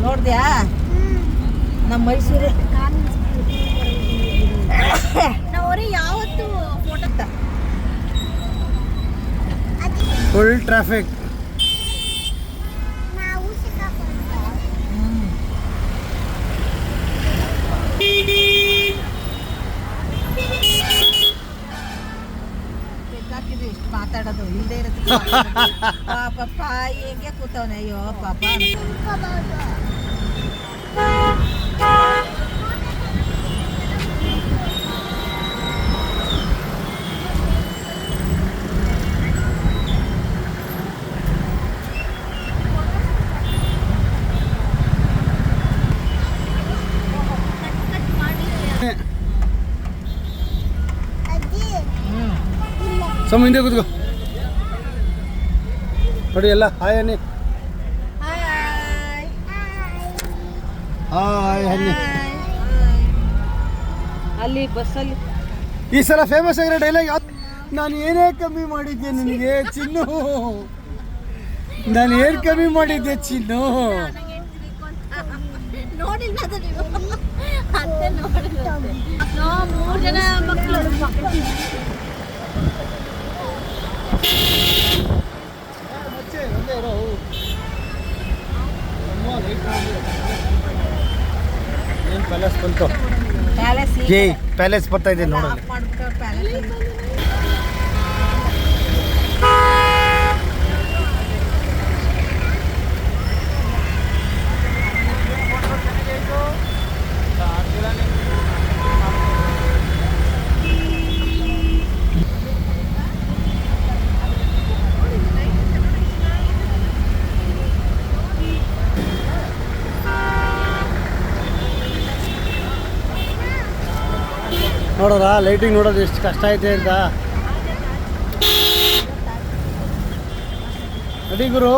ನೋಡ್ದ್ಯಾ ನಮ್ಮ ಮೈಸೂರೇ ನಾವ್ರಿ ಯಾವತ್ತು photo full traffic. ಎಷ್ಟು ಮಾತಾಡೋದು ಇಲ್ಲದೆ ಇರುತ್ತೆ ಪಾಪ ಹೆಂಗೆ ಕೂತವನೆ ಅಯ್ಯೋ ಪಾಪ. ಸಮ ಹಿಂದೆ ಕೂತ್ಕೋ ನೋಡಿ ಎಲ್ಲ ಹಾಯ್ ಅನ್ನಿ. ಹಾಯ್ ಅನ್ನಿ. ಅಲ್ಲಿ ಬಸ್ಸಲ್ಲಿ ಈ ಸಲ ಫೇಮಸ್ ಆಗಿರೋ ಡೈಲಾಗ್ ಯಾವ್ದು? ನಾನು ಏನೇ ಕಮ್ಮಿ ಮಾಡಿದ್ದೆ ನಿನಗೆ ಚಿನ್ನು, ನಾನು ಏನು ಕಮ್ಮಿ ಮಾಡಿದ್ದೆ ಚಿನ್ನು. ನೋಡಿಲ್ಲ ಅತ್ತೆ ನೋಡಿಲ್ಲ. ನಾವು 3 ಜನ ಮಕ್ಕಳು ಏನು ಪ್ಯಾಲೇಸ್ ಬಂತು? ಪ್ಯಾಲೇಸ್ ಬರ್ತಾ ಇದೆ ನೋಡಿ. ನೋಡೋದ ಲೈಟಿಂಗ್ ನೋಡೋದು ಎಷ್ಟು ಕಷ್ಟ ಐತೆ ಅಂತ. ಅಡಿ ಗುರು.